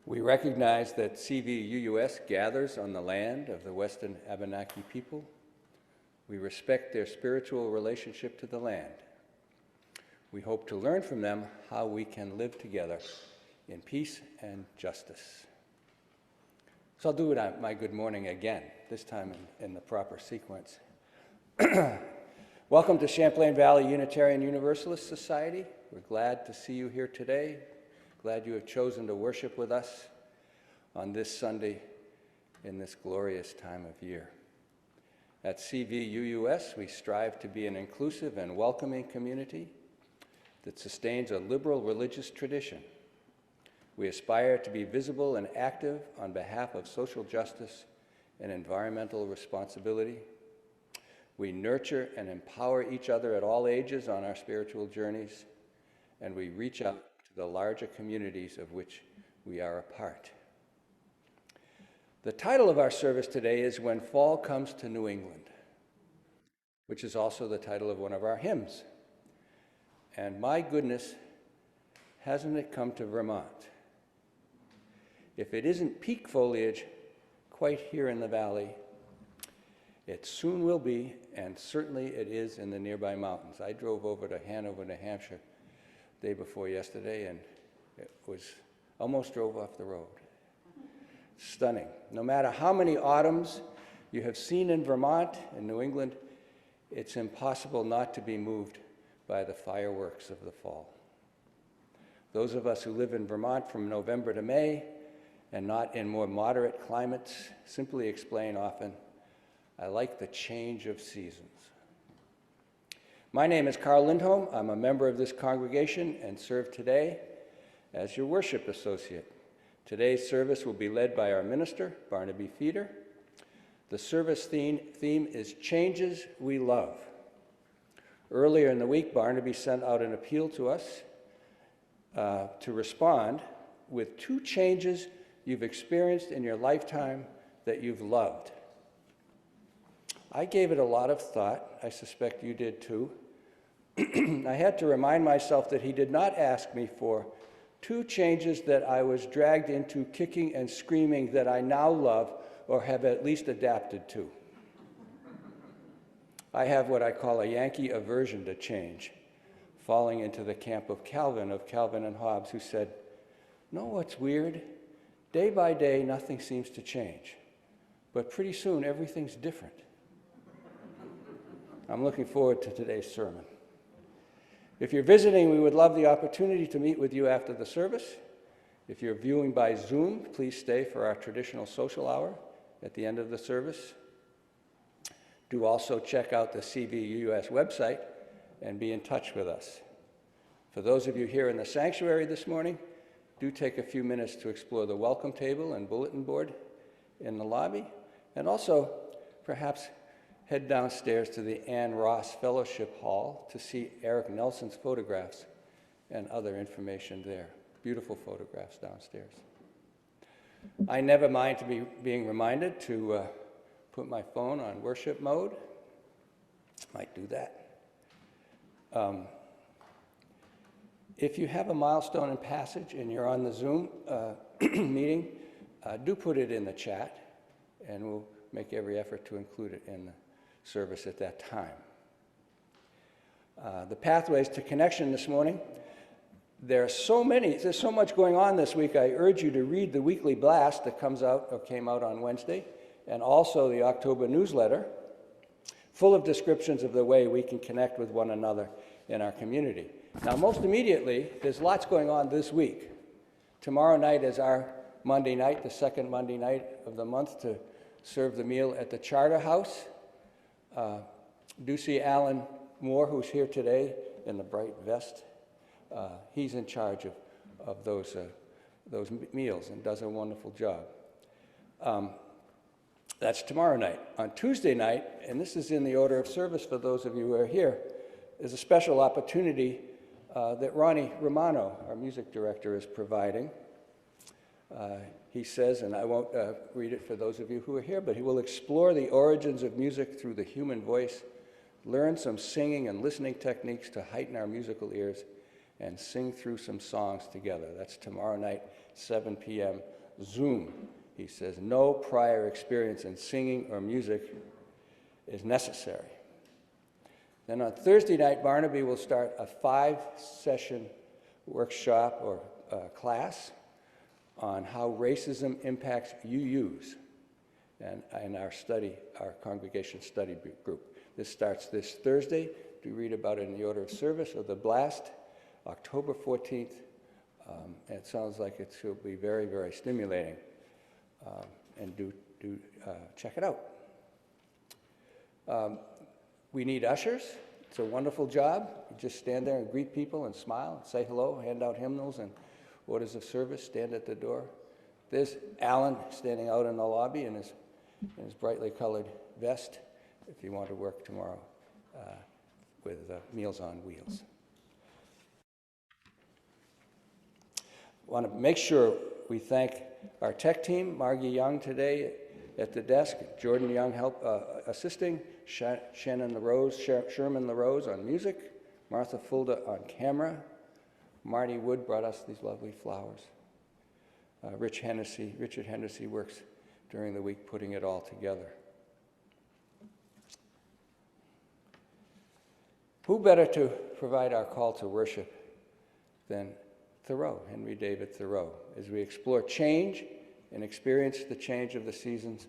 We recognize that CVUUS gathers on the land of the Western Abenaki people. We respect their spiritual relationship to the land. We hope to learn from them how we can live together in peace and justice. So I'll do it my good morning again, this time in the proper sequence. Welcome to Champlain Valley Unitarian Universalist Society. We're glad to see you here today. Glad you have chosen to worship with us on this Sunday in this glorious time of year. At CVUUS, we strive to be an inclusive and welcoming community that sustains a liberal religious tradition. We aspire to be visible and active on behalf of social justice and environmental responsibility. We nurture and empower each other at all ages on our spiritual journeys, and we reach out to the larger communities of which we are a part. The title of our service today is When Fall Comes to New England, which is also the title of one of our hymns. And my goodness, hasn't it come to Vermont? If it isn't peak foliage quite here in the valley, it soon will be, and certainly it is in the nearby mountains. I drove over to Hanover, New Hampshire, day before yesterday, and it was almost drove off the road. Stunning. No matter how many autumns you have seen in Vermont and New England, it's impossible not to be moved by the fireworks of the fall. Those of us who live in Vermont from November to May and not in more moderate climates simply explain often, I like the change of seasons. My name is Carl Lindholm. I'm a member of this congregation and serve today as your worship associate. Today's service will be led by our minister, Barnaby Feeder. The service theme is Changes We Love. Earlier in the week, Barnaby sent out an appeal to us to respond with 2 changes you've experienced in your lifetime that you've loved. I gave it a lot of thought. I suspect you did too. I had to remind myself that he did not ask me for 2 changes that I was dragged into kicking and screaming that I now love or have at least adapted to. I have what I call a Yankee aversion to change, falling into the camp of Calvin and Hobbes, who said, "Know what's weird? Day by day, nothing seems to change, but pretty soon everything's different." I'm looking forward to today's sermon. If you're visiting, we would love the opportunity to meet with you after the service. If you're viewing by Zoom, please stay for our traditional social hour at the end of the service. Do also check out the CVUUS website and be in touch with us. For those of you here in the sanctuary this morning, do take a few minutes to explore the welcome table and bulletin board in the lobby, and also perhaps head downstairs to the Ann Ross Fellowship Hall to see Eric Nelson's photographs and other information there. Beautiful photographs downstairs. I never mind being reminded to put my phone on worship mode. Might do that. If you have a milestone in passage and you're on the Zoom meeting, do put it in the chat, and we'll make every effort to include it in the service at that time. The pathways to connection this morning. There's so much going on this week. I urge you to read the weekly blast that came out on Wednesday, and also the October newsletter, full of descriptions of the way we can connect with one another in our community. Now, most immediately, there's lots going on this week. Tomorrow night is our Monday night, the second Monday night of the month, to serve the meal at the Charter House. Ducey Allen Moore, who's here today in the bright vest, he's in charge of those meals and does a wonderful job. That's tomorrow night. On Tuesday night, and this is in the order of service for those of you who are here, is a special opportunity that Ronnie Romano, our music director, is providing. He says, and I won't read it for those of you who are here, but he will explore the origins of music through the human voice, learn some singing and listening techniques to heighten our musical ears, and sing through some songs together. That's tomorrow night, 7 p.m. Zoom. He says no prior experience in singing or music is necessary. Then on Thursday night, Barnaby will start a 5-session workshop or class on how racism impacts UUs and in our congregation study group. This starts this Thursday. Do read about it in the order of service of the blast, October 14th. It sounds like it will be very, very stimulating. And do check it out. We need ushers. It's a wonderful job. You just stand there and greet people and smile, and say hello, hand out hymnals and orders of service, stand at the door. There's Alan standing out in the lobby in his brightly colored vest if you want to work tomorrow with Meals on Wheels. Want to make sure we thank our tech team, Margie Young today at the desk, Jordan Young assisting, Sherman LaRose on music, Martha Fulda on camera, Marty Wood brought us these lovely flowers. Richard Hennessy works during the week putting it all together. Who better to provide our call to worship than Thoreau, Henry David Thoreau? As we explore change and experience the change of the seasons,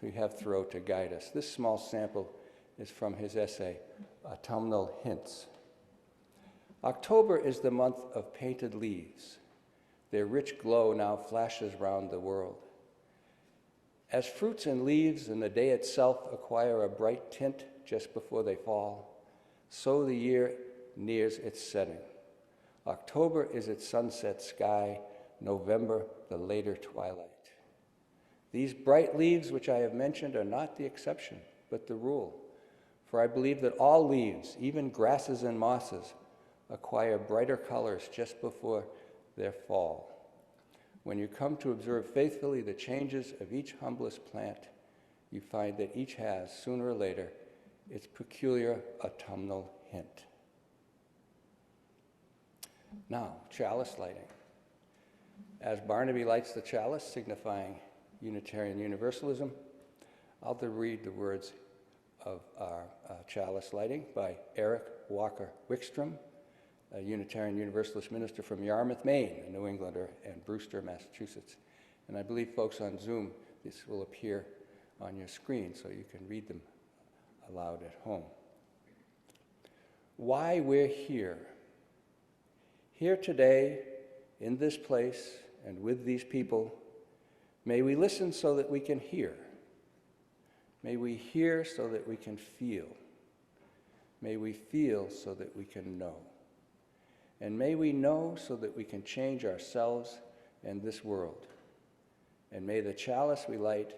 we have Thoreau to guide us. This small sample is from his essay, Autumnal Hints. October is the month of painted leaves. Their rich glow now flashes round the world. As fruits and leaves and the day itself acquire a bright tint just before they fall, so the year nears its setting. October is its sunset sky, November the later twilight. These bright leaves which I have mentioned are not the exception, but the rule. For I believe that all leaves, even grasses and mosses, acquire brighter colors just before their fall. When you come to observe faithfully the changes of each humblest plant, you find that each has, sooner or later, its peculiar autumnal hint. Now, chalice lighting. As Barnaby lights the chalice, signifying Unitarian Universalism, I'll read the words of our chalice lighting by Eric Walker Wickstrom, a Unitarian Universalist minister from Yarmouth, Maine, a New Englander, and Brewster, Massachusetts. And I believe folks on Zoom, this will appear on your screen so you can read them aloud at home. Why we're here. Here today, in this place, and with these people, may we listen so that we can hear. May we hear so that we can feel. May we feel so that we can know. And may we know so that we can change ourselves and this world. And may the chalice we light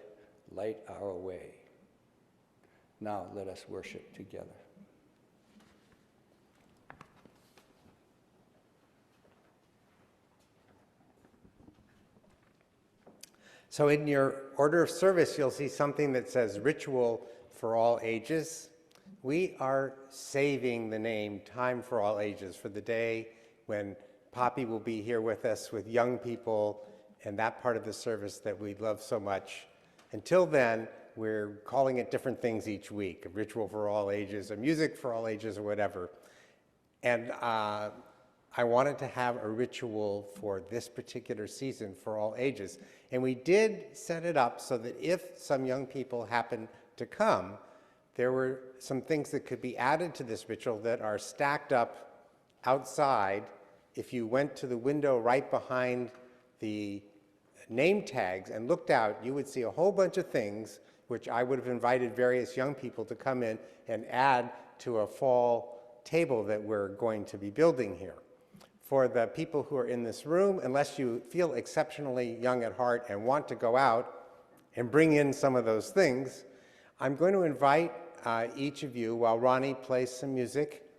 our way. Now let us worship together. So in your order of service, you'll see something that says Ritual for All Ages. We are saving the name Time for All Ages for the day when Poppy will be here with us with young people and that part of the service that we love so much. Until then, we're calling it different things each week, a Ritual for All Ages, a Music for All Ages, or whatever. And I wanted to have a ritual for this particular season for all ages. And we did set it up so that if some young people happen to come, there were some things that could be added to this ritual that are stacked up outside. If you went to the window right behind the name tags and looked out, you would see a whole bunch of things which I would have invited various young people to come in and add to a fall table that we're going to be building here. For the people who are in this room, unless you feel exceptionally young at heart and want to go out and bring in some of those things, I'm going to invite each of you, while Ronnie plays some music,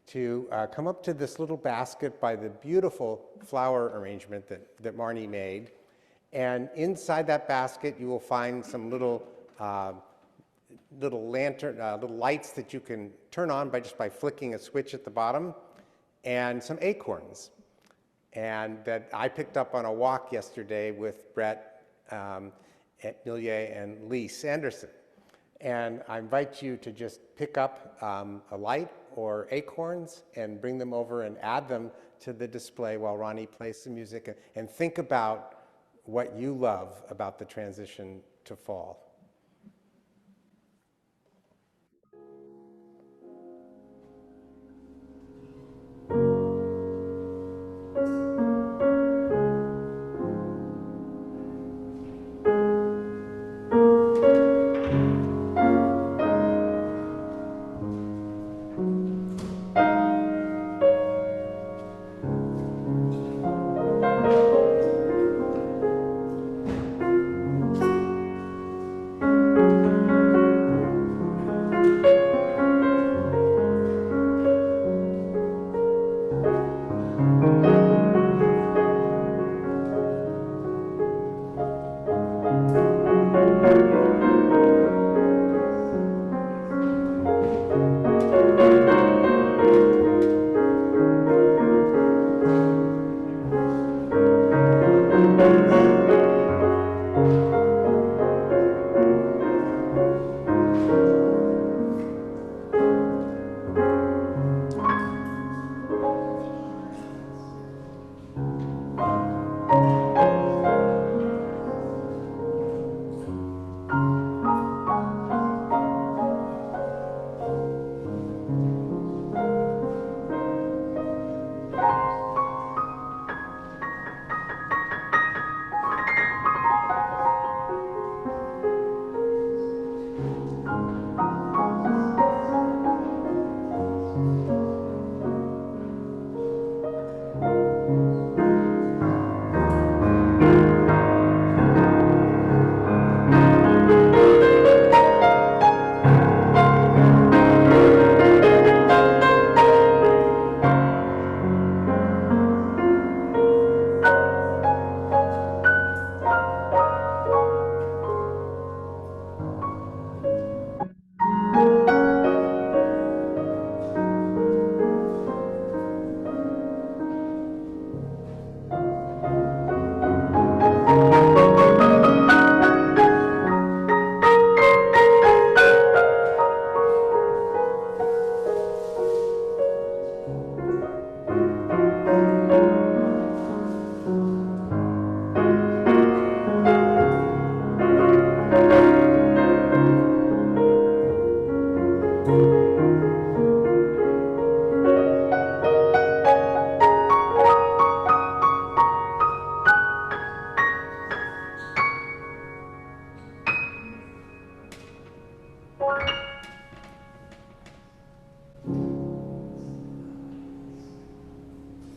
to come up to this little basket by the beautiful flower arrangement that Marnie made. And inside that basket, you will find some little lantern, little lights that you can turn on just by flicking a switch at the bottom. and some acorns. And that I picked up on a walk yesterday with Brett Millier and Lee Sanderson. And I invite you to just pick up a light or acorns and bring them over and add them to the display while Ronnie plays some music, and think about what you love about the transition to fall.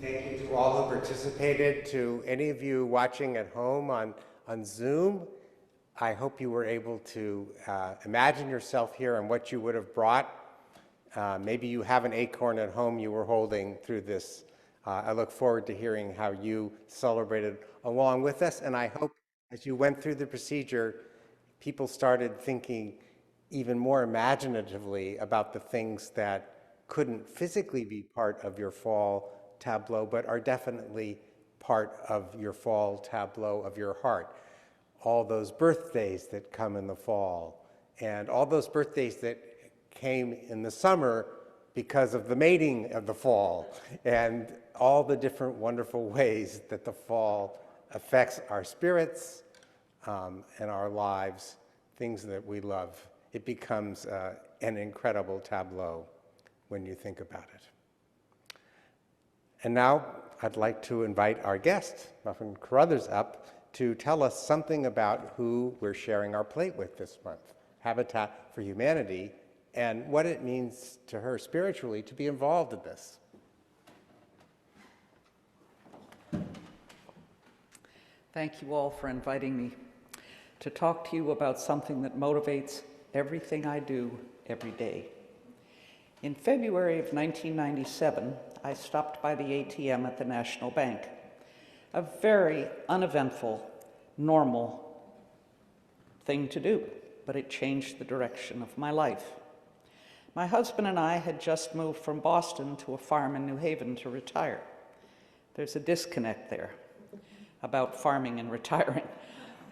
Thank you to all who participated. To any of you watching at home on Zoom, I hope you were able to imagine yourself here and what you would have brought. Maybe you have an acorn at home you were holding through this. I look forward to hearing how you celebrated along with us, and I hope as you went through the procedure, people started thinking even more imaginatively about the things that couldn't physically be part of your fall tableau, but are definitely part of your fall tableau of your heart. All those birthdays that come in the fall, and all those birthdays that came in the summer because of the mating of the fall, and all the different wonderful ways that the fall affects our spirits and our lives, things that we love. It becomes an incredible tableau when you think about it. And now I'd like to invite our guest, Muffin Carruthers, up to tell us something about who we're sharing our plate with this month, Habitat for Humanity, and what it means to her spiritually to be involved in this. Thank you all for inviting me to talk to you about something that motivates everything I do every day. In February of 1997, I stopped by the ATM at the National Bank. A very uneventful, normal thing to do, but it changed the direction of my life. My husband and I had just moved from Boston to a farm in New Haven to retire. There's a disconnect there about farming and retiring.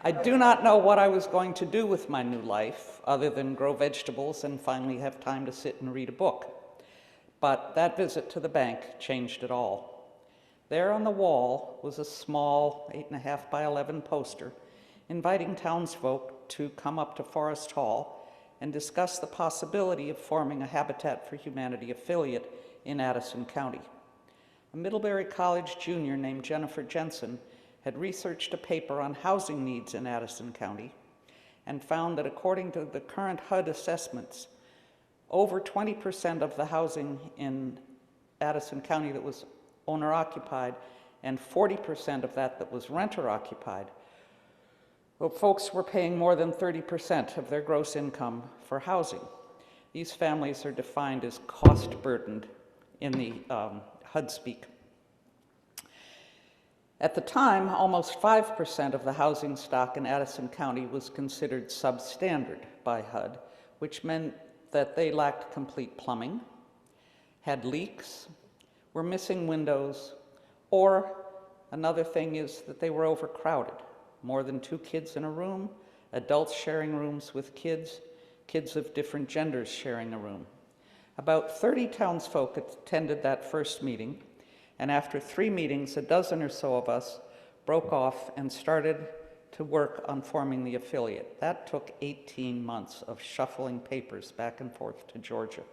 I do not know what I was going to do with my new life other than grow vegetables and finally have time to sit and read a book. But that visit to the bank changed it all. There on the wall was a small 8.5 by 11 poster inviting townsfolk to come up to Forest Hall and discuss the possibility of forming a Habitat for Humanity affiliate in Addison County. A Middlebury College junior named Jennifer Jensen had researched a paper on housing needs in Addison County and found that according to the current HUD assessments, over 20% of the housing in Addison County that was owner-occupied and 40% of that was renter-occupied, well, folks were paying more than 30% of their gross income for housing. These families are defined as cost-burdened in the HUD speak. At the time, almost 5% of the housing stock in Addison County was considered substandard by HUD, which meant that they lacked complete plumbing, had leaks, were missing windows, or another thing is that they were overcrowded. More than 2 kids in a room, adults sharing rooms with kids, kids of different genders sharing a room. About 30 townsfolk attended that first meeting, and after 3 meetings, a dozen or so of us broke off and started to work on forming the affiliate. That took 18 months of shuffling papers back and forth to Georgia.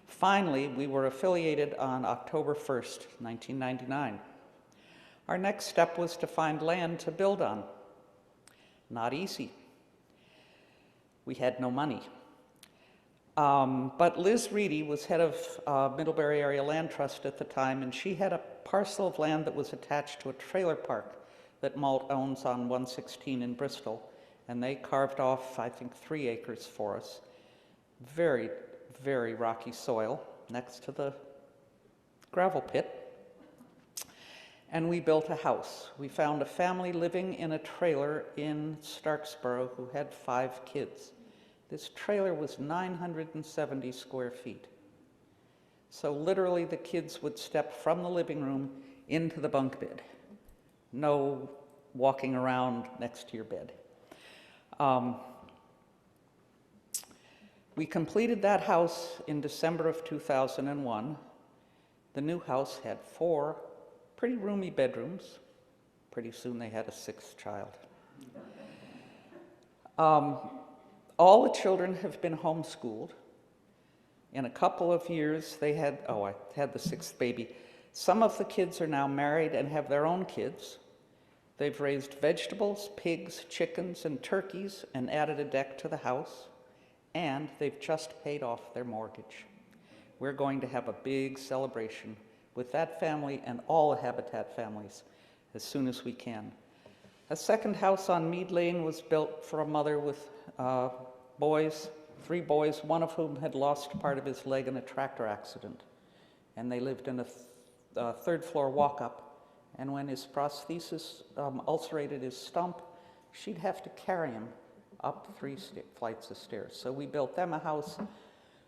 Finally, we were affiliated on October 1st, 1999. Our next step was to find land to build on. Not easy. We had no money. But Liz Reedy was head of Middlebury Area Land Trust at the time, and she had a parcel of land that was attached to a trailer park that Malt owns on 116 in Bristol, and they carved off, I think, 3 acres for us. Very, very rocky soil next to the gravel pit. And we built a house. We found a family living in a trailer in Starksboro who had 5 kids. This trailer was 970 square feet. So literally the kids would step from the living room into the bunk bed. No walking around next to your bed. We completed that house in December of 2001. The new house had 4 pretty roomy bedrooms. Pretty soon they had a 6th child. All the children have been homeschooled. In a couple of years, I had the 6th baby. Some of the kids are now married and have their own kids. They've raised vegetables, pigs, chickens, and turkeys and added a deck to the house. And they've just paid off their mortgage. We're going to have a big celebration with that family and all the Habitat families as soon as we can. A second house on Mead Lane was built for a mother with boys, 3 boys, one of whom had lost part of his leg in a tractor accident. And they lived in a 3rd floor walk-up. And when his prosthesis ulcerated his stump, she'd have to carry him up 3 flights of stairs. So we built them a house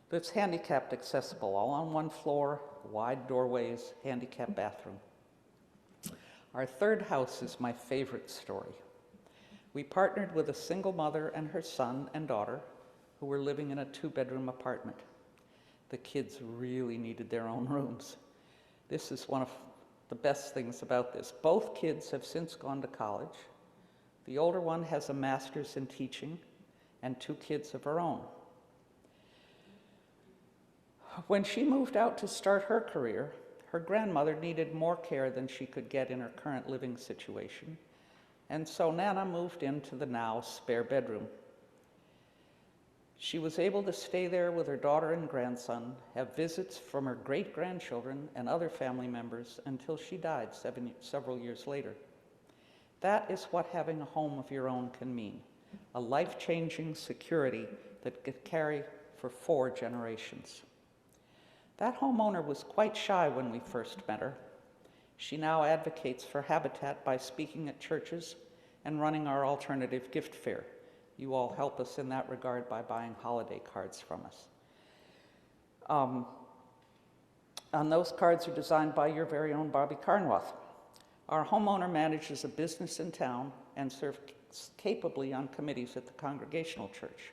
that's handicapped accessible, all on 1 floor, wide doorways, handicapped bathroom. Our 3rd house is my favorite story. We partnered with a single mother and her son and daughter who were living in a 2-bedroom apartment. The kids really needed their own rooms. This is one of the best things about this. Both kids have since gone to college. The older one has a master's in teaching and 2 kids of her own. When she moved out to start her career, her grandmother needed more care than she could get in her current living situation, and so Nana moved into the now spare bedroom. She was able to stay there with her daughter and grandson, have visits from her great-grandchildren and other family members until she died several years later. That is what having a home of your own can mean, a life-changing security that could carry for 4 generations. That homeowner was quite shy when we first met her. She now advocates for Habitat by speaking at churches and running our alternative gift fair. You all help us in that regard by buying holiday cards from us. And those cards are designed by your very own Bobby Carnwath. Our homeowner manages a business in town and serves capably on committees at the Congregational Church.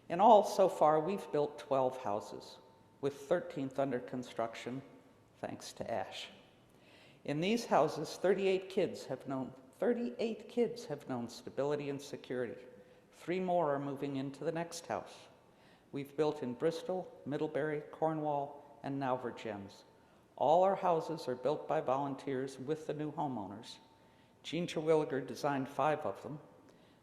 In all, so far, we've built 12 houses, with 13th under construction, thanks to Ash. In these houses, 38 kids have known stability and security. 3 more are moving into the next house. We've built in Bristol, Middlebury, Cornwall, and now Virgins. All our houses are built by volunteers with the new homeowners. Jean Terwilliger designed 5 of them.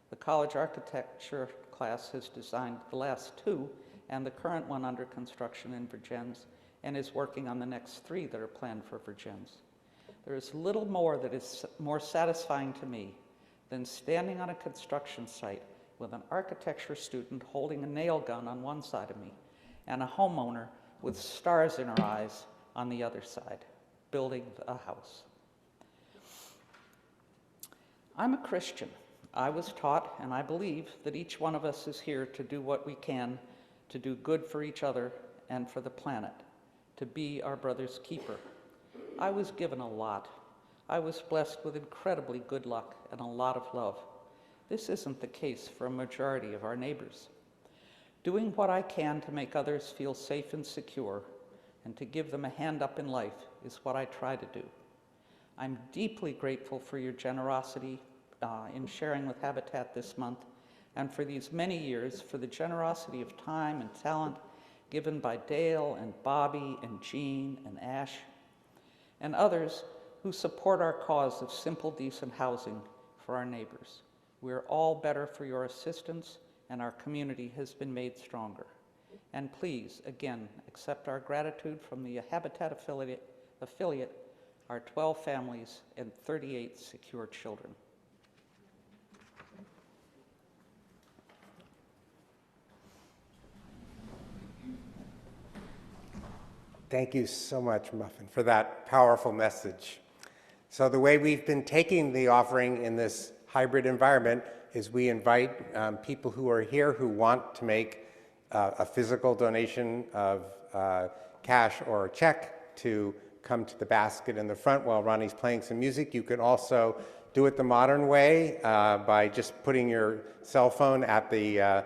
The college architecture class has designed the last 2, and the current one under construction in Virgins, and is working on the next 3 that are planned for Virgins. There is little more that is more satisfying to me than standing on a construction site with an architecture student holding a nail gun on one side of me and a homeowner with stars in her eyes on the other side, building a house. I'm a Christian. I was taught, and I believe, that each one of us is here to do what we can to do good for each other and for the planet, to be our brother's keeper. I was given a lot. I was blessed with incredibly good luck and a lot of love. This isn't the case for a majority of our neighbors. Doing what I can to make others feel safe and secure and to give them a hand up in life is what I try to do. I'm deeply grateful for your generosity in sharing with Habitat this month, and for these many years for the generosity of time and talent given by Dale and Bobby and Jean and Ash and others who support our cause of simple, decent housing for our neighbors. We're all better for your assistance, and our community has been made stronger. And please, again, accept our gratitude from the Habitat affiliate, our 12 families and 38 secure children. Thank you so much, Muffin, for that powerful message. So the way we've been taking the offering in this hybrid environment is we invite people who are here who want to make a physical donation of cash or a check to come to the basket in the front while Ronnie's playing some music. You can also do it the modern way by just putting your cell phone at the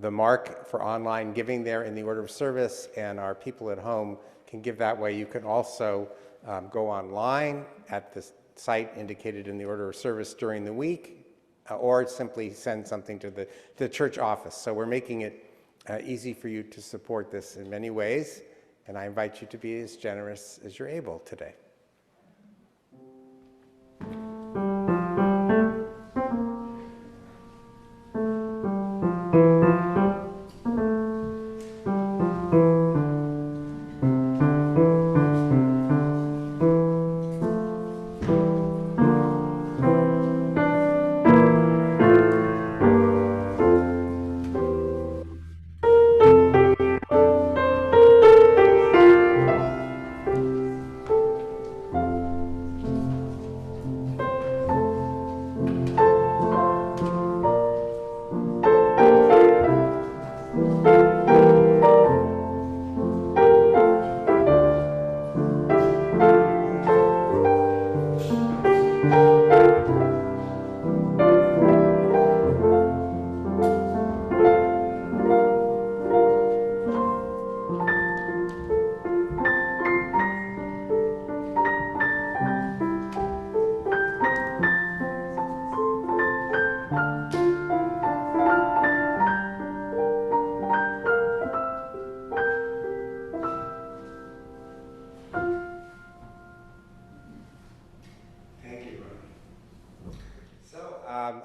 mark for online giving there in the order of service, and our people at home can give that way. You can also go online at the site indicated in the order of service during the week, or simply send something to the church office. So we're making it easy for you to support this in many ways, and I invite you to be as generous as you're able today.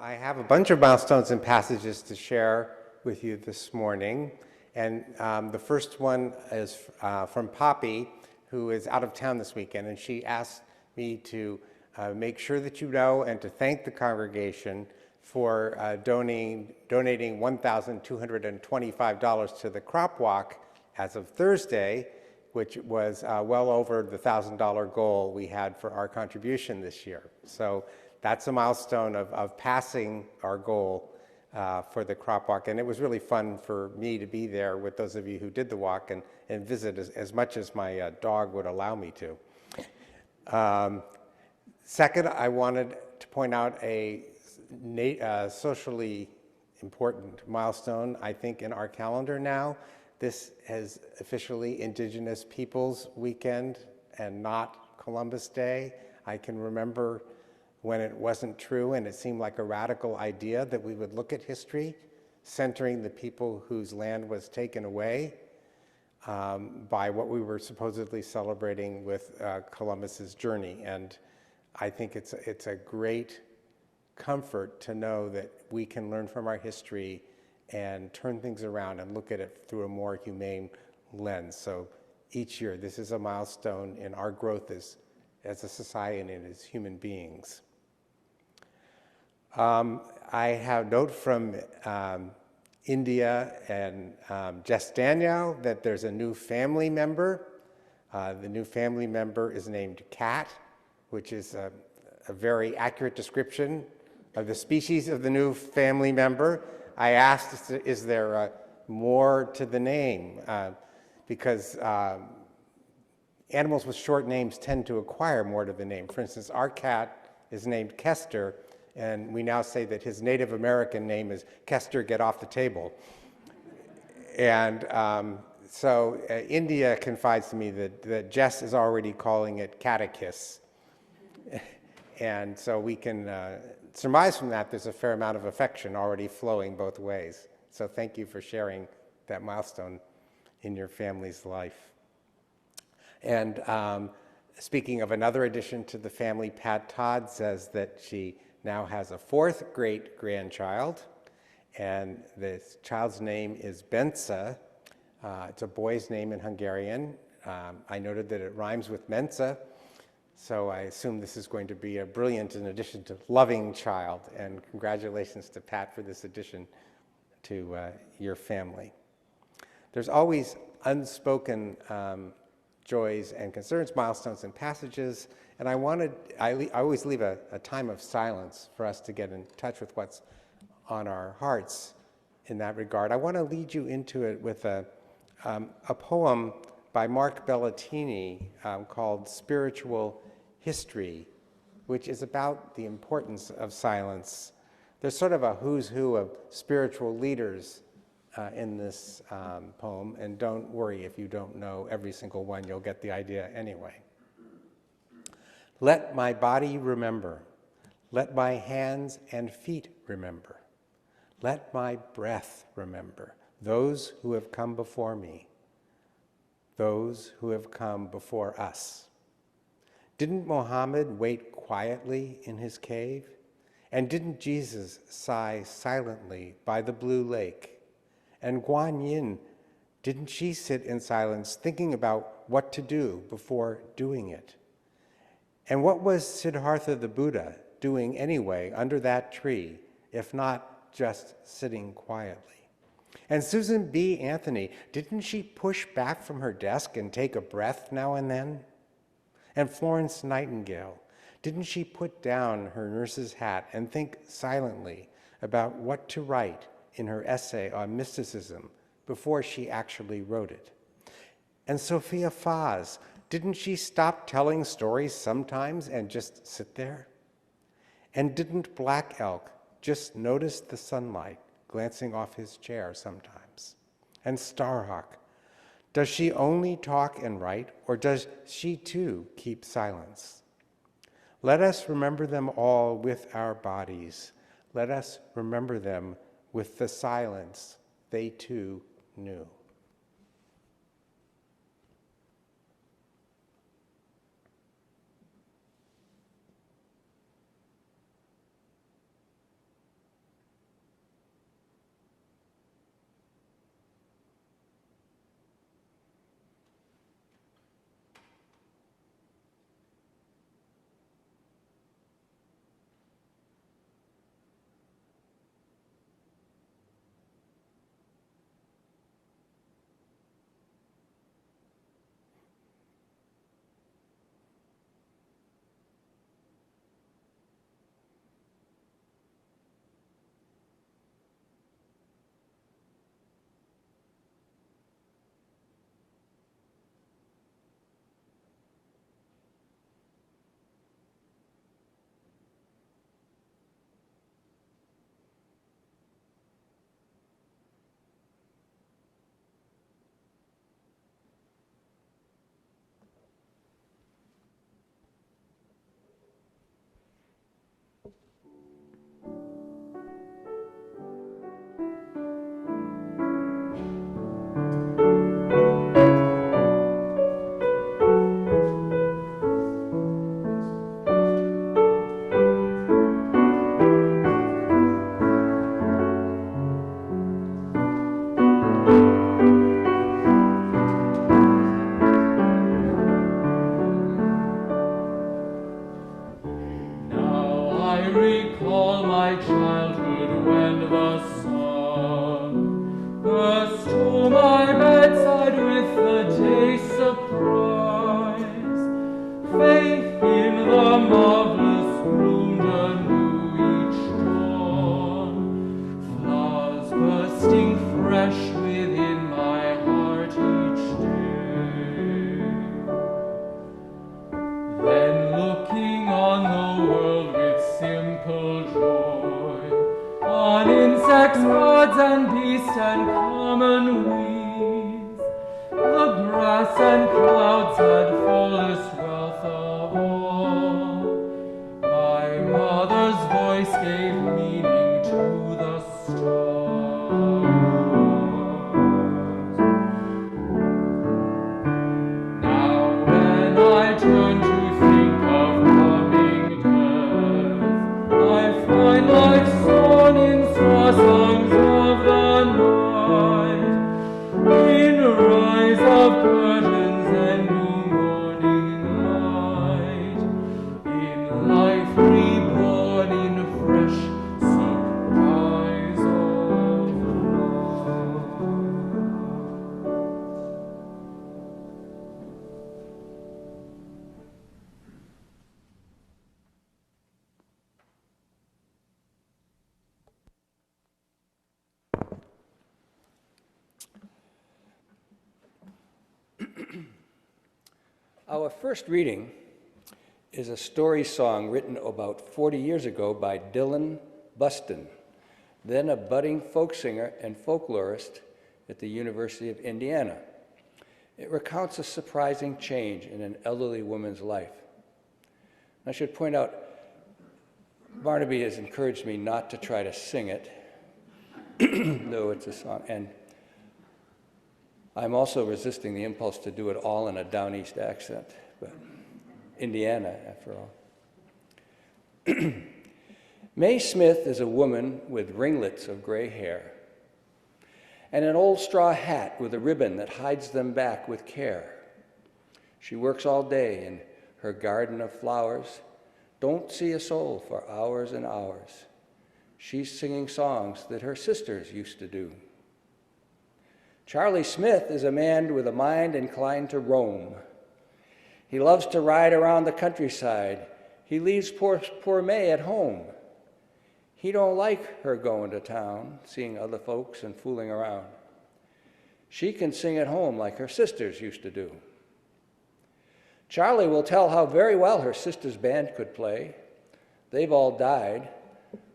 I have a bunch of milestones and passages to share with you this morning. And the first one is from Poppy, who is out of town this weekend. And she asked me to make sure that you know and to thank the congregation for donating $1,225 to the crop walk as of Thursday, which was well over the $1,000 goal we had for our contribution this year. So that's a milestone of passing our goal for the crop walk. And it was really fun for me to be there with those of you who did the walk and visit as much as my dog would allow me to. Second, I wanted to point out a socially important milestone, I think, in our calendar now. This is officially Indigenous Peoples Weekend and not Columbus Day. I can remember when it wasn't true and it seemed like a radical idea that we would look at history centering the people whose land was taken away by what we were supposedly celebrating with Columbus's journey. And I think it's a great comfort to know that we can learn from our history and turn things around and look at it through a more humane lens. So each year, this is a milestone in our growth as a society and as human beings. I have a note from India and Jess Danielle that there's a new family member. The new family member is named Cat, which is a very accurate description of the species of the new family member. I asked, is there more to the name? Because animals with short names tend to acquire more to the name. For instance, our cat is named Kester, and we now say that his Native American name is Kester, get off the table. And so India confides to me that Jess is already calling it catechis. And so we can surmise from that there's a fair amount of affection already flowing both ways. So thank you for sharing that milestone in your family's life. And speaking of another addition to the family, Pat Todd says that she now has a fourth great-grandchild, and this child's name is Benza. It's a boy's name in Hungarian. I noted that it rhymes with Mensa, so I assume this is going to be a brilliant in addition to loving child, and congratulations to Pat for this addition to your family. There's always unspoken joys and concerns, milestones and passages, and I always leave a time of silence for us to get in touch with what's on our hearts in that regard. I want to lead you into it with a poem by Mark Bellatini called Spiritual History, which is about the importance of silence. There's sort of a who's who of spiritual leaders in this poem, and don't worry if you don't know every single one, you'll get the idea anyway. Let my body remember, let my hands and feet remember, let my breath remember those who have come before me, those who have come before us. Didn't Muhammad wait quietly in his cave? And didn't Jesus sigh silently by the blue lake? And Guan Yin, didn't she sit in silence thinking about what to do before doing it? And what was Siddhartha the Buddha doing anyway under that tree, if not just sitting quietly? And Susan B. Anthony, didn't she push back from her desk and take a breath now and then? And Florence Nightingale, didn't she put down her nurse's hat and think silently about what to write in her essay on mysticism before she actually wrote it? And Sophia Faz, didn't she stop telling stories sometimes and just sit there? And didn't Black Elk just notice the sunlight glancing off his chair sometimes? And Starhawk, does she only talk and write, or does she too keep silence? Let us remember them all with our bodies. Let us remember them with the silence they too knew. recall my childhood when the sun burst to my bedside with the day's surprise. Faith in the marvelous bloomed anew each dawn, flowers bursting fresh within my heart each day. Then looking on the world with simple joy, on insects, birds, and beasts, and common weeds, the grass and clouds had fullest wealth of all. My mother's voice gave meaning to the stars. Now when I turn to think of coming death, I find life sown in straw songs of the night, in rise of curtains and new morning light, in life reborn in fresh sunrise of love. Our first reading is a story song written about 40 years ago by Dylan Buston, then a budding folk singer and folklorist at the University of Indiana. It recounts a surprising change in an elderly woman's life. I should point out, Barnaby has encouraged me not to try to sing it, though it's a song. And I'm also resisting the impulse to do it all in a down east accent, but Indiana, after all. May Smith is a woman with ringlets of gray hair and an old straw hat with a ribbon that hides them back with care. She works all day in her garden of flowers, don't see a soul for hours and hours. She's singing songs that her sisters used to do. Charlie Smith is a man with a mind inclined to roam. He loves to ride around the countryside. He leaves poor May at home. He don't like her going to town, seeing other folks and fooling around. She can sing at home like her sisters used to do. Charlie will tell how very well her sister's band could play. They've all died,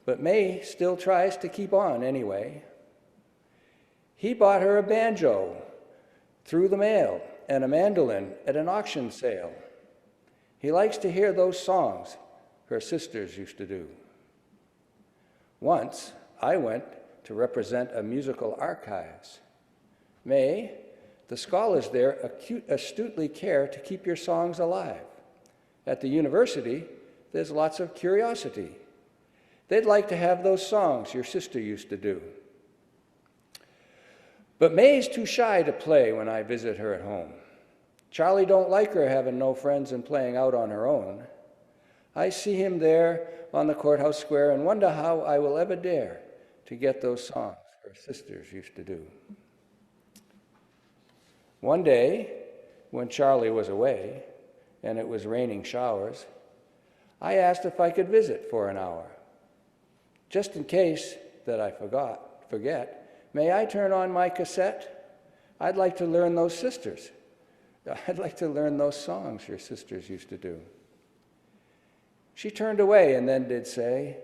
but May still tries to keep on anyway. He bought her a banjo through the mail and a mandolin at an auction sale. He likes to hear those songs her sisters used to do. Once, I went to represent a musical archives. May, the scholars there astutely care to keep your songs alive. At the university, there's lots of curiosity. They'd like to have those songs your sister used to do. But May's too shy to play when I visit her at home. Charlie don't like her having no friends and playing out on her own. I see him there on the courthouse square and wonder how I will ever dare to get those songs her sisters used to do. One day, when Charlie was away and it was raining showers, I asked if I could visit for an hour. Just in case that I forget, may I turn on my cassette? I'd like to learn those sisters. I'd like to learn those songs your sisters used to do. She turned away and then did say,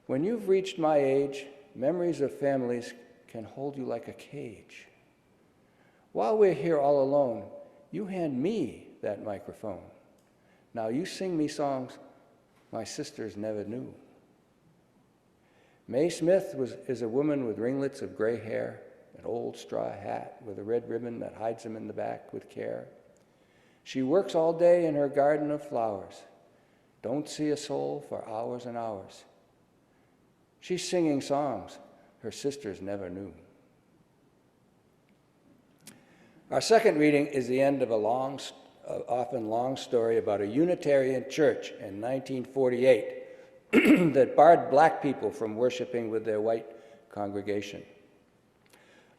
when you've reached my age, memories of families can hold you like a cage. While we're here all alone, you hand me that microphone. Now you sing me songs my sisters never knew. May Smith is a woman with ringlets of gray hair, an old straw hat with a red ribbon that hides them in the back with care. She works all day in her garden of flowers, don't see a soul for hours and hours. She's singing songs her sisters never knew. Our second reading is the end of a often long story about a Unitarian church in 1948 that barred black people from worshiping with their white congregation.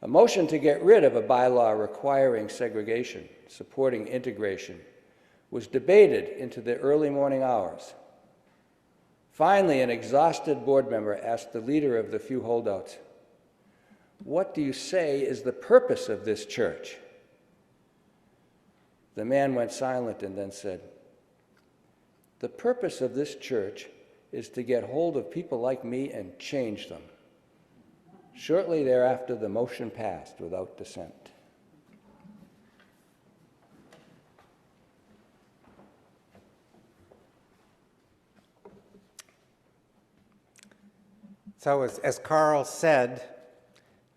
A motion to get rid of a bylaw requiring segregation, supporting integration, was debated into the early morning hours. Finally, an exhausted board member asked the leader of the few holdouts, "What do you say is the purpose of this church?" The man went silent and then said, "The purpose of this church is to get hold of people like me and change them." Shortly thereafter, the motion passed without dissent. So as Carl said,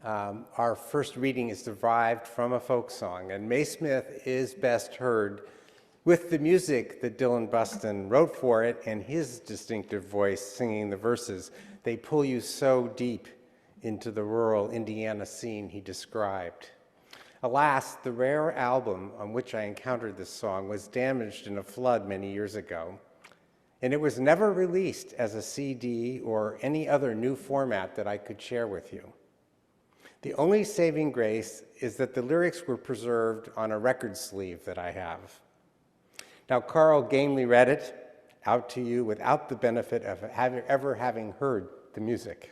our first reading is derived from a folk song, and May Smith is best heard with the music that Dylan Buston wrote for it and his distinctive voice singing the verses. They pull you so deep into the rural Indiana scene he described. Alas, the rare album on which I encountered this song was damaged in a flood many years ago, and it was never released as a CD or any other new format that I could share with you. The only saving grace is that the lyrics were preserved on a record sleeve that I have. Now, Carl gamely read it out to you without the benefit of ever having heard the music.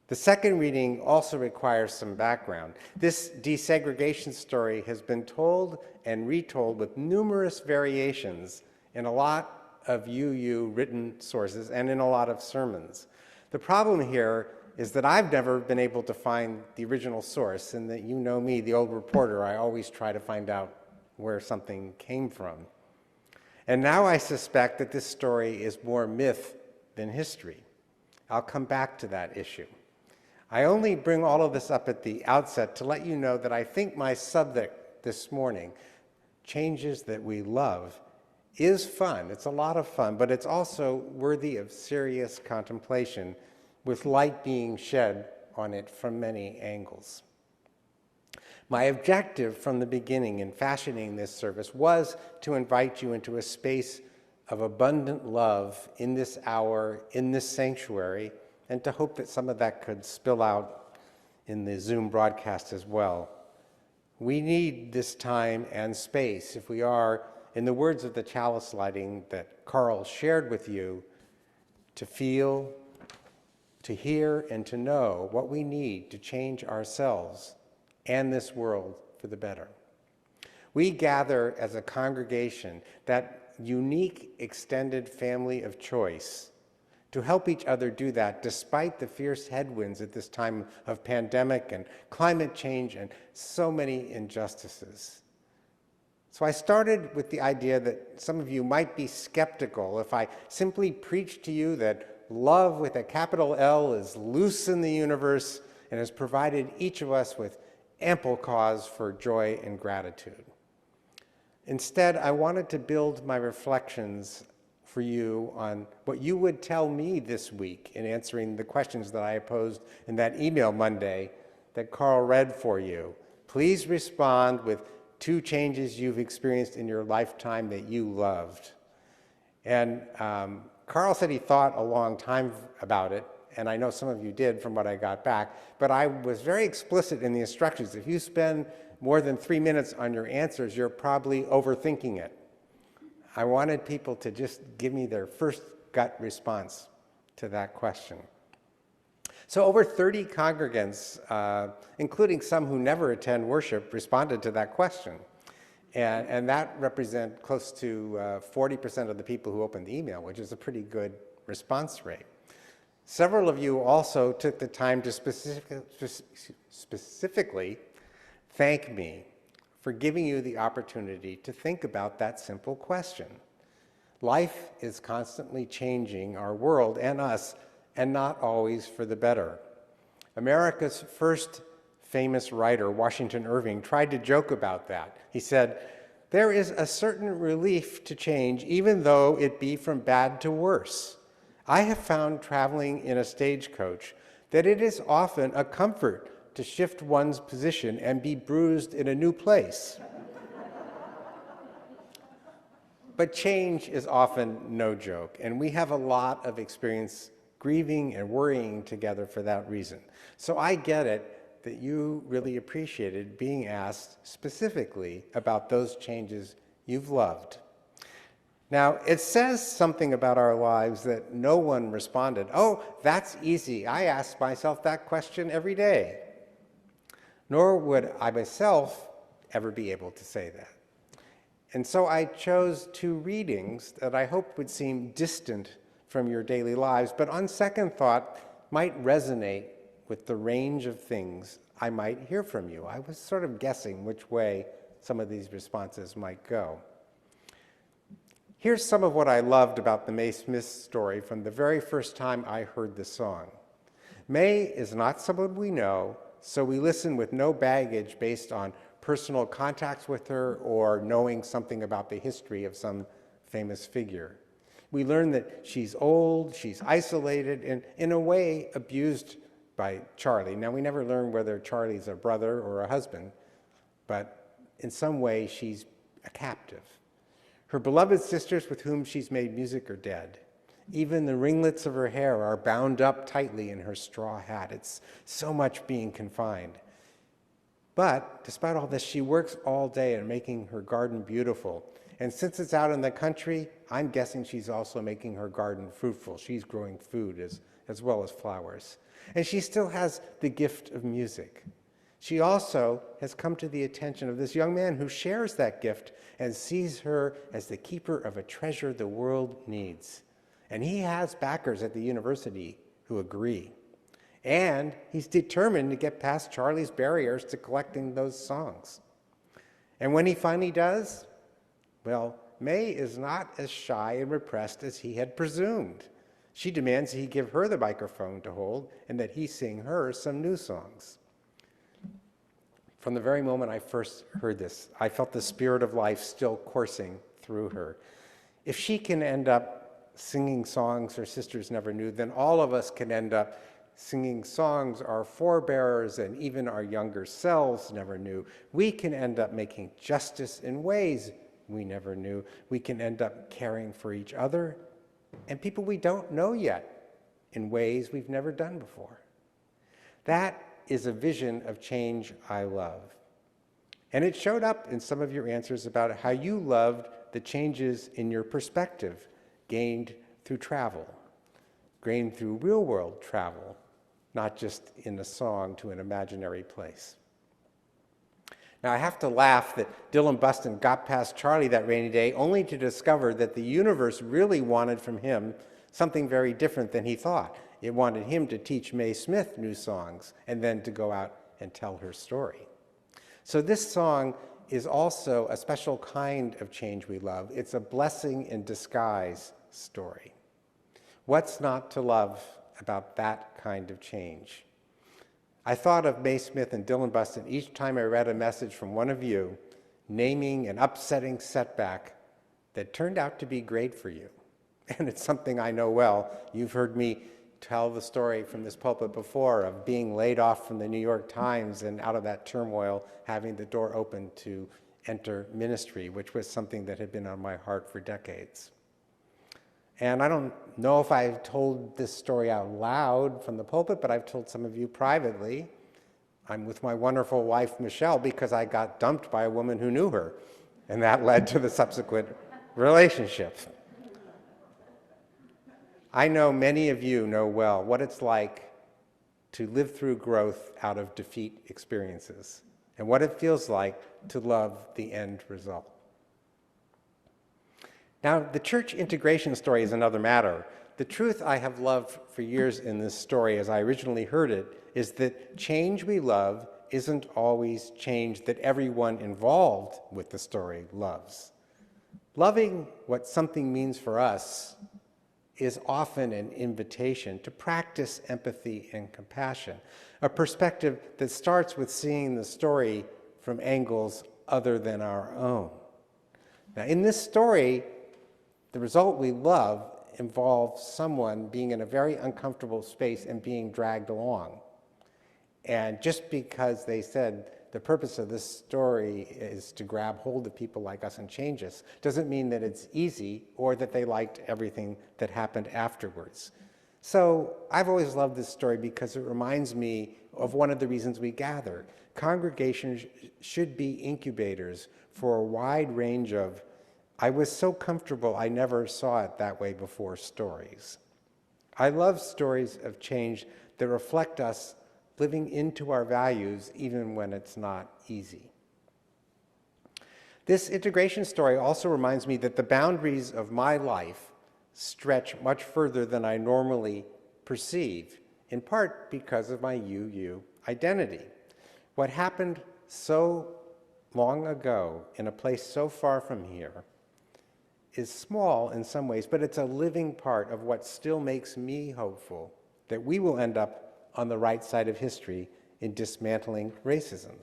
The second reading also requires some background. This desegregation story has been told and retold with numerous variations in a lot of UU written sources and in a lot of sermons. The problem here is that I've never been able to find the original source, and that, you know me, the old reporter, I always try to find out where something came from. And now I suspect that this story is more myth than history. I'll come back to that issue. I only bring all of this up at the outset to let you know that I think my subject this morning, Changes That We Love, is fun. It's a lot of fun, but it's also worthy of serious contemplation, with light being shed on it from many angles. My objective from the beginning in fashioning this service was to invite you into a space of abundant love in this hour, in this sanctuary, and to hope that some of that could spill out in the Zoom broadcast as well. We need this time and space if we are, in the words of the chalice lighting that Carl shared with you, to feel, to hear, and to know what we need to change ourselves and this world for the better. We gather as a congregation, that unique extended family of choice, to help each other do that despite the fierce headwinds at this time of pandemic and climate change and so many injustices. So I started with the idea that some of you might be skeptical if I simply preach to you that love with a capital L is loose in the universe and has provided each of us with ample cause for joy and gratitude. Instead, I wanted to build my reflections for you on what you would tell me this week in answering the questions that I posed in that email Monday that Carl read for you. Please respond with 2 changes you've experienced in your lifetime that you loved. And Carl said he thought a long time about it, and I know some of you did from what I got back, but I was very explicit in the instructions. If you spend more than 3 minutes on your answers, you're probably overthinking it. I wanted people to just give me their first gut response to that question. So over 30 congregants, including some who never attend worship, responded to that question. And that represents close to 40% of the people who opened the email, which is a pretty good response rate. Several of you also took the time to specifically thank me for giving you the opportunity to think about that simple question. Life is constantly changing our world and us, and not always for the better. America's first famous writer, Washington Irving, tried to joke about that. He said, "There is a certain relief to change, even though it be from bad to worse. I have found traveling in a stagecoach that it is often a comfort to shift one's position and be bruised in a new place." But change is often no joke, and we have a lot of experience grieving and worrying together for that reason. So I get it that you really appreciated being asked specifically about those changes you've loved. Now, it says something about our lives that no one responded. Oh, that's easy. I ask myself that question every day. Nor would I myself ever be able to say that. And so I chose two readings that I hope would seem distant from your daily lives, but on second thought might resonate with the range of things I might hear from you. I was sort of guessing which way some of these responses might go. Here's some of what I loved about the Mae Smith story from the very first time I heard the song. Mae is not someone we know, so we listen with no baggage based on personal contacts with her or knowing something about the history of some famous figure. We learn that she's old, she's isolated, and in a way abused by Charlie. Now, we never learn whether Charlie's a brother or a husband, but in some way she's a captive. Her beloved sisters with whom she's made music are dead. Even the ringlets of her hair are bound up tightly in her straw hat. It's so much being confined. But despite all this, she works all day at making her garden beautiful. And since it's out in the country, I'm guessing she's also making her garden fruitful. She's growing food as well as flowers. And she still has the gift of music. She also has come to the attention of this young man who shares that gift and sees her as the keeper of a treasure the world needs. And he has backers at the university who agree. And he's determined to get past Charlie's barriers to collecting those songs. And when he finally does, well, Mae is not as shy and repressed as he had presumed. She demands he give her the microphone to hold and that he sing her some new songs. From the very moment I first heard this, I felt the spirit of life still coursing through her. If she can end up singing songs her sisters never knew, then all of us can end up singing songs our forebears and even our younger selves never knew. We can end up making justice in ways we never knew. We can end up caring for each other and people we don't know yet in ways we've never done before. That is a vision of change I love. And it showed up in some of your answers about how you loved the changes in your perspective gained through travel, gained through real-world travel, not just in a song to an imaginary place. Now, I have to laugh that Dylan Buston got past Charlie that rainy day only to discover that the universe really wanted from him something very different than he thought. It wanted him to teach Mae Smith new songs and then to go out and tell her story. So this song is also a special kind of change we love. It's a blessing in disguise story. What's not to love about that kind of change? I thought of Mae Smith and Dylan Buston each time I read a message from one of you naming an upsetting setback that turned out to be great for you. And it's something I know well. You've heard me tell the story from this pulpit before of being laid off from the New York Times and out of that turmoil having the door open to enter ministry, which was something that had been on my heart for decades. And I don't know if I've told this story out loud from the pulpit, but I've told some of you privately. I'm with my wonderful wife, Michelle, because I got dumped by a woman who knew her, and that led to the subsequent relationship. I know many of you know well what it's like to live through growth out of defeat experiences and what it feels like to love the end result. Now, the church integration story is another matter. The truth I have loved for years in this story as I originally heard it is that change we love isn't always change that everyone involved with the story loves. Loving what something means for us is often an invitation to practice empathy and compassion, a perspective that starts with seeing the story from angles other than our own. Now, in this story, the result we love involves someone being in a very uncomfortable space and being dragged along. And just because they said the purpose of this story is to grab hold of people like us and change us doesn't mean that it's easy or that they liked everything that happened afterwards. So I've always loved this story because it reminds me of one of the reasons we gather. Congregations should be incubators for a wide range of, I was so comfortable I never saw it that way before stories. I love stories of change that reflect us living into our values even when it's not easy. This integration story also reminds me that the boundaries of my life stretch much further than I normally perceive, in part because of my UU identity. What happened so long ago in a place so far from here is small in some ways, but it's a living part of what still makes me hopeful that we will end up on the right side of history in dismantling racism.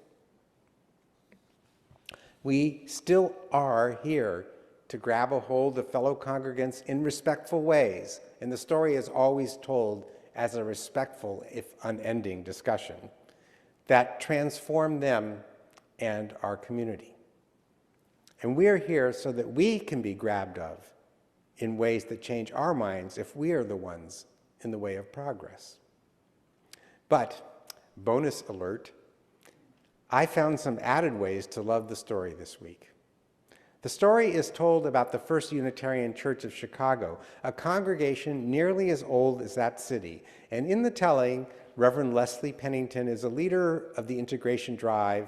We still are here to grab a hold of fellow congregants in respectful ways, and the story is always told as a respectful, if unending, discussion that transform them and our community. And we're here so that we can be grabbed of in ways that change our minds if we are the ones in the way of progress. But, bonus alert, I found some added ways to love the story this week. The story is told about the First Unitarian Church of Chicago, a congregation nearly as old as that city. And in the telling, Reverend Leslie Pennington is a leader of the integration drive,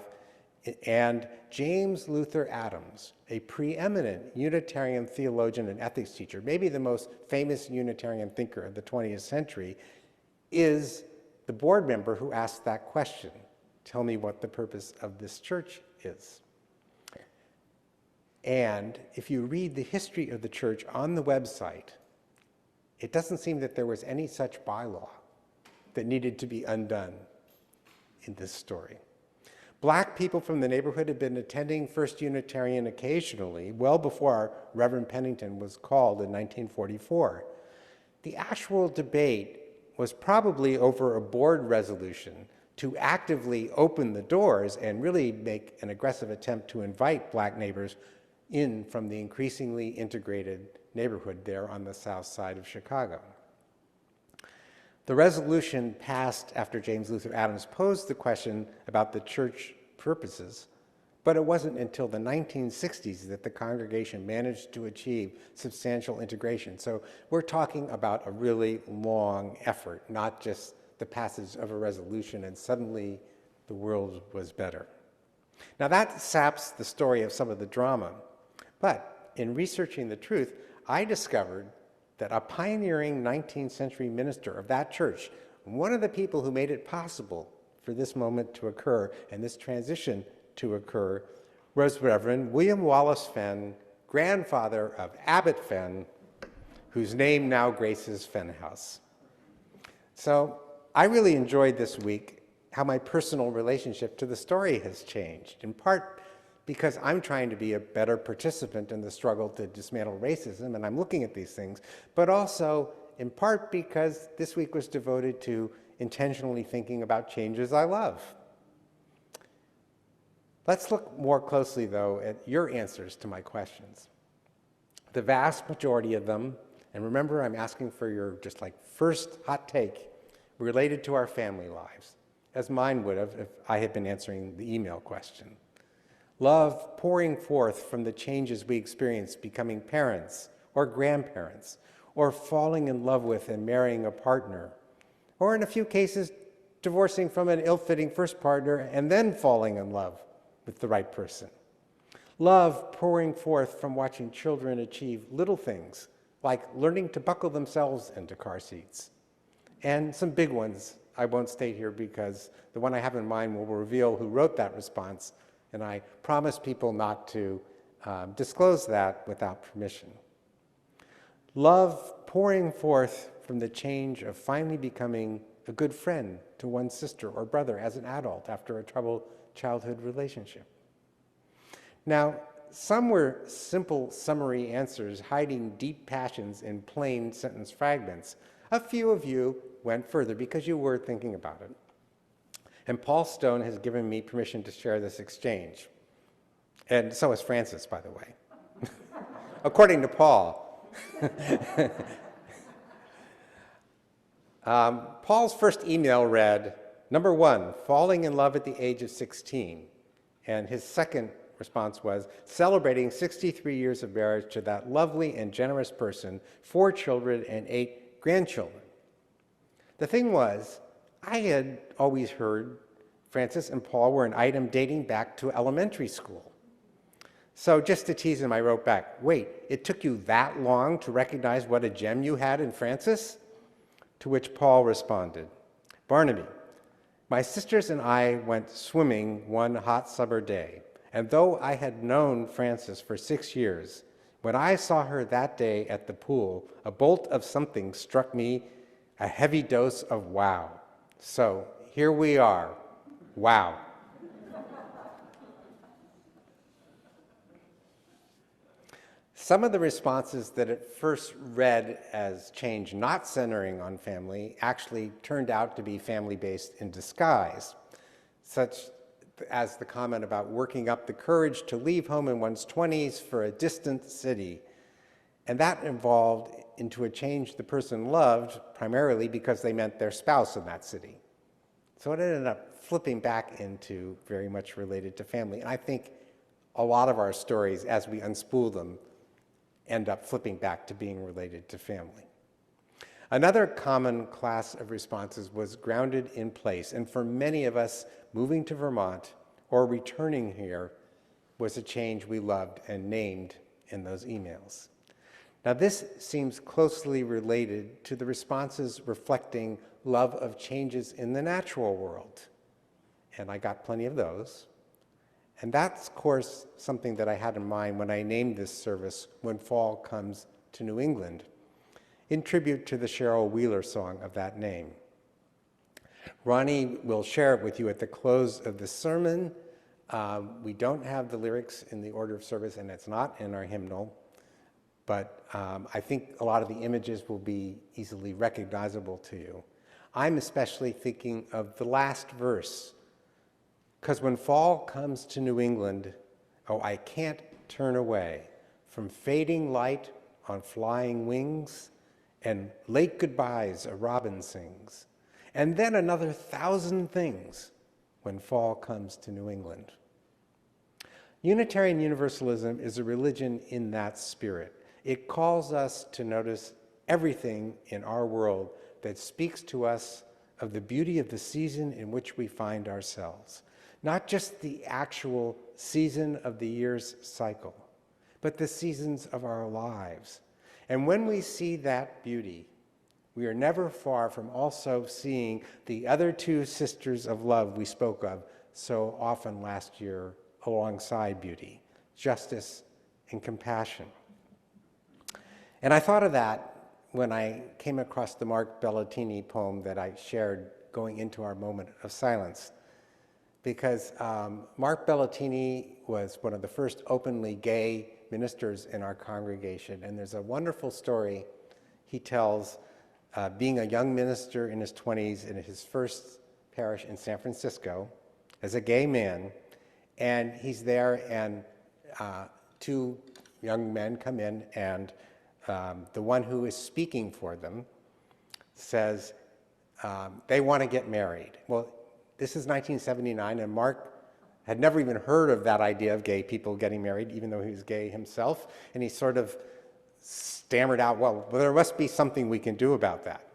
and James Luther Adams, a preeminent Unitarian theologian and ethics teacher, maybe the most famous Unitarian thinker of the 20th century, is the board member who asked that question. Tell me what the purpose of this church is. And if you read the history of the church on the website, it doesn't seem that there was any such bylaw that needed to be undone in this story. Black people from the neighborhood had been attending First Unitarian occasionally, well before Reverend Pennington was called in 1944. The actual debate was probably over a board resolution to actively open the doors and really make an aggressive attempt to invite Black neighbors in from the increasingly integrated neighborhood there on the south side of Chicago. The resolution passed after James Luther Adams posed the question about the church purposes, but it wasn't until the 1960s that the congregation managed to achieve substantial integration. So we're talking about a really long effort, not just the passage of a resolution and suddenly the world was better. Now that saps the story of some of the drama, but in researching the truth, I discovered that a pioneering 19th century minister of that church, one of the people who made it possible for this moment to occur and this transition to occur, was Reverend William Wallace Fenn, grandfather of Abbot Fenn, whose name now graces Fenn House. So I really enjoyed this week how my personal relationship to the story has changed, in part because I'm trying to be a better participant in the struggle to dismantle racism, and I'm looking at these things, but also in part because this week was devoted to intentionally thinking about changes I love. Let's look more closely, though, at your answers to my questions. The vast majority of them, and remember I'm asking for your just like first hot take, related to our family lives, as mine would have if I had been answering the email question. Love pouring forth from the changes we experience becoming parents or grandparents, or falling in love with and marrying a partner, or in a few cases, divorcing from an ill-fitting first partner and then falling in love with the right person. Love pouring forth from watching children achieve little things, like learning to buckle themselves into car seats. And some big ones I won't state here because the one I have in mind will reveal who wrote that response, and I promise people not to disclose that without permission. Love pouring forth from the change of finally becoming a good friend to one's sister or brother as an adult after a troubled childhood relationship. Now, some were simple summary answers hiding deep passions in plain sentence fragments. A few of you went further because you were thinking about it. And Paul Stone has given me permission to share this exchange. And so has Francis, by the way. According to Paul. Paul's first email read, number 1, falling in love at the age of 16. And his second response was, celebrating 63 years of marriage to that lovely and generous person, 4 children and 8 grandchildren. The thing was, I had always heard Francis and Paul were an item dating back to elementary school. So just to tease him, I wrote back, wait, it took you that long to recognize what a gem you had in Francis? To which Paul responded, Barnaby, my sisters and I went swimming one hot summer day, and though I had known Frances for 6 years, when I saw her that day at the pool, a bolt of something struck me, a heavy dose of wow. So here we are, wow. Some of the responses that at first read as change not centering on family actually turned out to be family-based in disguise, such as the comment about working up the courage to leave home in one's 20s for a distant city. And that evolved into a change the person loved primarily because they meant their spouse in that city. So it ended up flipping back into very much related to family. And I think a lot of our stories, as we unspool them, end up flipping back to being related to family. Another common class of responses was grounded in place, and for many of us, moving to Vermont or returning here was a change we loved and named in those emails. Now this seems closely related to the responses reflecting love of changes in the natural world, and I got plenty of those. And that's, of course, something that I had in mind when I named this service, When Fall Comes to New England, in tribute to the Cheryl Wheeler song of that name. Ronnie will share it with you at the close of the sermon. We don't have the lyrics in the order of service, and it's not in our hymnal, but I think a lot of the images will be easily recognizable to you. I'm especially thinking of the last verse, because when fall comes to New England, oh, I can't turn away from fading light on flying wings and late goodbyes a robin sings, and then another 1,000 things when fall comes to New England. Unitarian Universalism is a religion in that spirit. It calls us to notice everything in our world that speaks to us of the beauty of the season in which we find ourselves. Not just the actual season of the year's cycle, but the seasons of our lives. And when we see that beauty, we are never far from also seeing the other 2 sisters of love we spoke of so often last year alongside beauty, justice and compassion. And I thought of that when I came across the Mark Bellatini poem that I shared going into our moment of silence. Because Mark Bellatini was one of the first openly gay ministers in our congregation, and there's a wonderful story he tells being a young minister in his 20s in his first parish in San Francisco as a gay man, and he's there and 2 young men come in, and the one who is speaking for them says they want to get married. Well, this is 1979, and Mark had never even heard of that idea of gay people getting married, even though he was gay himself. And he sort of stammered out, well, there must be something we can do about that.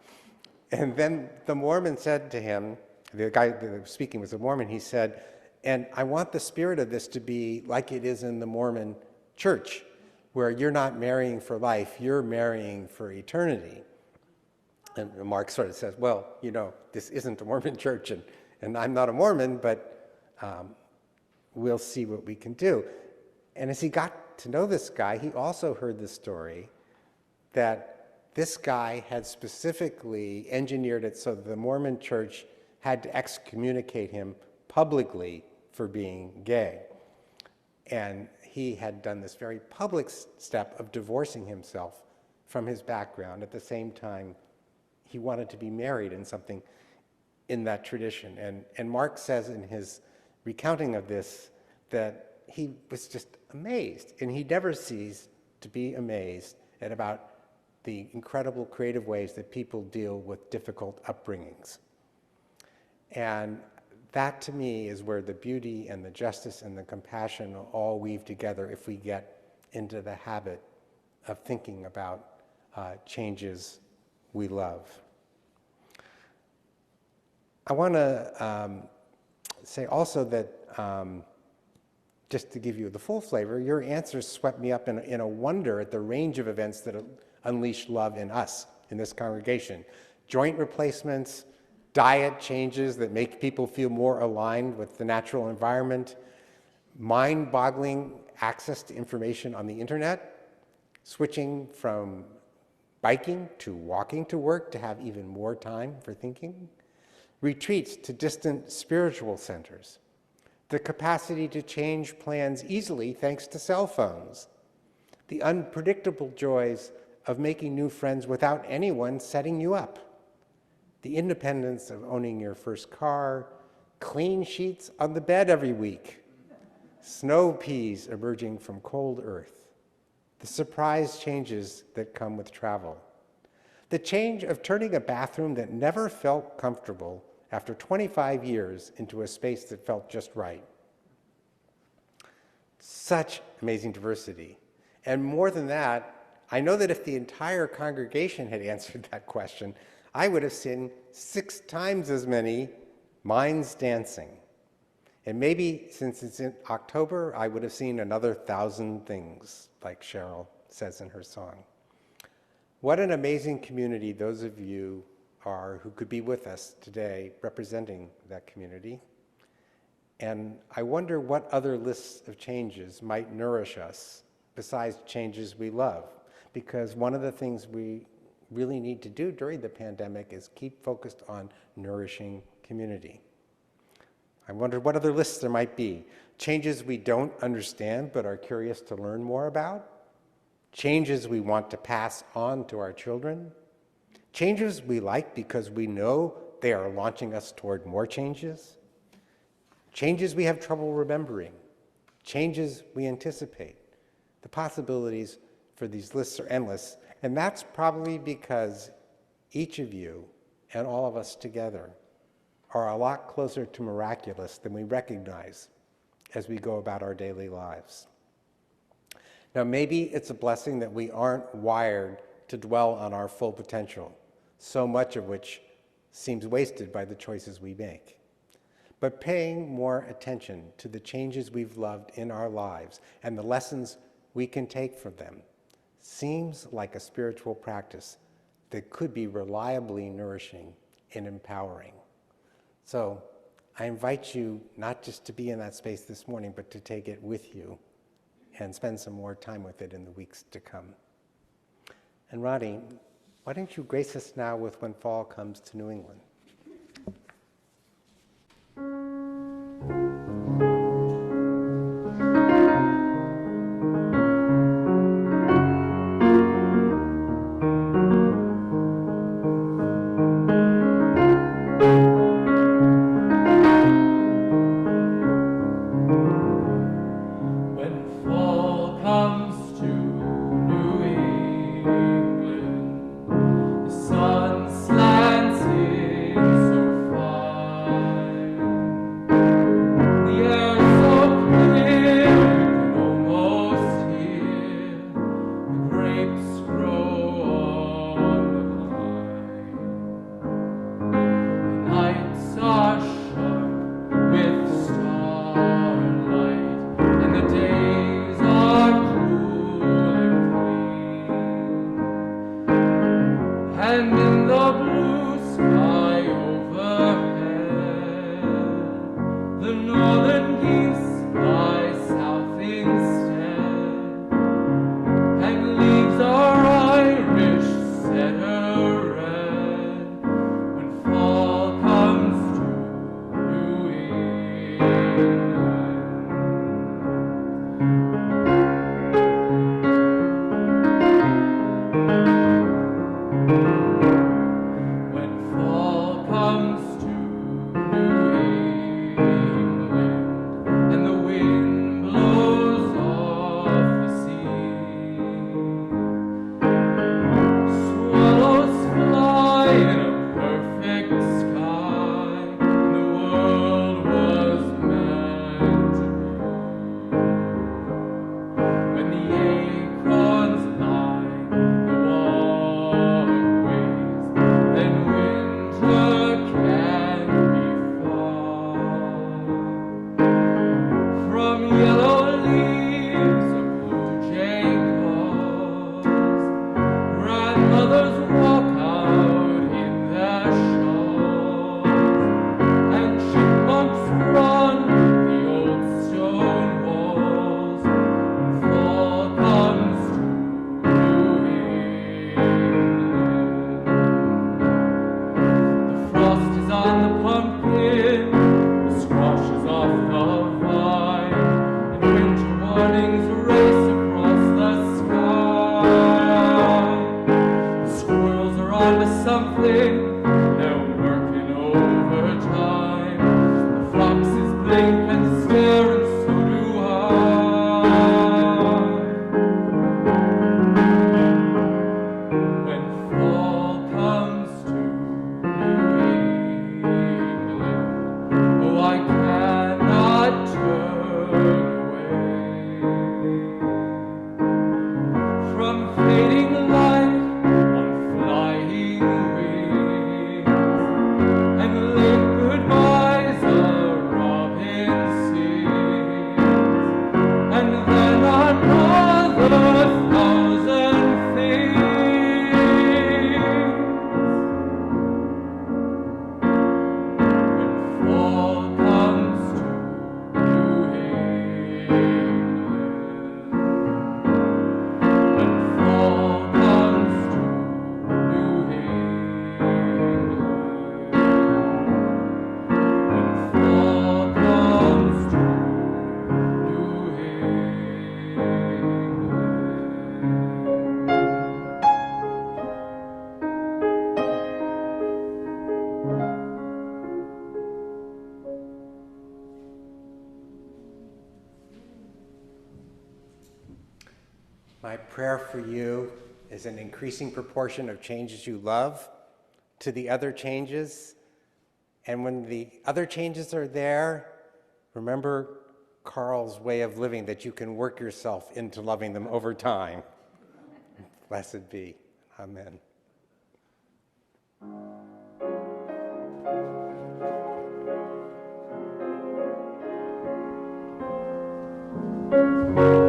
And then the Mormon said to him, the guy that was speaking was a Mormon, he said, and I want the spirit of this to be like it is in the Mormon church, where you're not marrying for life, you're marrying for eternity. And Mark sort of says, well, you know, this isn't a Mormon church, and I'm not a Mormon, but we'll see what we can do. And as he got to know this guy, he also heard the story that this guy had specifically engineered it so that the Mormon church had to excommunicate him publicly for being gay. And he had done this very public step of divorcing himself from his background. At the same time, he wanted to be married in something in that tradition. And Mark says in his recounting of this that he was just amazed, and he never ceased to be amazed at about the incredible creative ways that people deal with difficult upbringings. And that to me is where the beauty and the justice and the compassion all weave together if we get into the habit of thinking about changes we love. I want to say also that, just to give you the full flavor, your answers swept me up in a wonder at the range of events that unleash love in us, in this congregation. Joint replacements, diet changes that make people feel more aligned with the natural environment, mind-boggling access to information on the internet, switching from biking to walking to work to have even more time for thinking, retreats to distant spiritual centers, the capacity to change plans easily thanks to cell phones, the unpredictable joys of making new friends without anyone setting you up, the independence of owning your first car, clean sheets on the bed every week, snow peas emerging from cold earth, the surprise changes that come with travel, the change of turning a bathroom that never felt comfortable after 25 years into a space that felt just right. Such amazing diversity. And more than that, I know that if the entire congregation had answered that question, I would have seen 6 times as many minds dancing. And maybe since it's in October, I would have seen another 1,000 things, like Cheryl says in her song. What an amazing community those of you are who could be with us today representing that community. And I wonder what other lists of changes might nourish us besides changes we love. Because one of the things we really need to do during the pandemic is keep focused on nourishing community. I wonder what other lists there might be. Changes we don't understand but are curious to learn more about. Changes we want to pass on to our children. Changes we like because we know they are launching us toward more changes. Changes we have trouble remembering. Changes we anticipate. The possibilities for these lists are endless, and that's probably because each of you and all of us together are a lot closer to miraculous than we recognize as we go about our daily lives. Now, maybe it's a blessing that we aren't wired to dwell on our full potential, so much of which seems wasted by the choices we make. But paying more attention to the changes we've loved in our lives and the lessons we can take from them seems like a spiritual practice that could be reliably nourishing and empowering. So I invite you not just to be in that space this morning, but to take it with you and spend some more time with it in the weeks to come. And Roddy, why don't you grace us now with When Fall Comes to New England? Sun slants in My prayer for you is an increasing proportion of changes you love to the other changes. And when the other changes are there, remember Carl's way of living, that you can work yourself into loving them over time. Blessed be. Amen. Amen.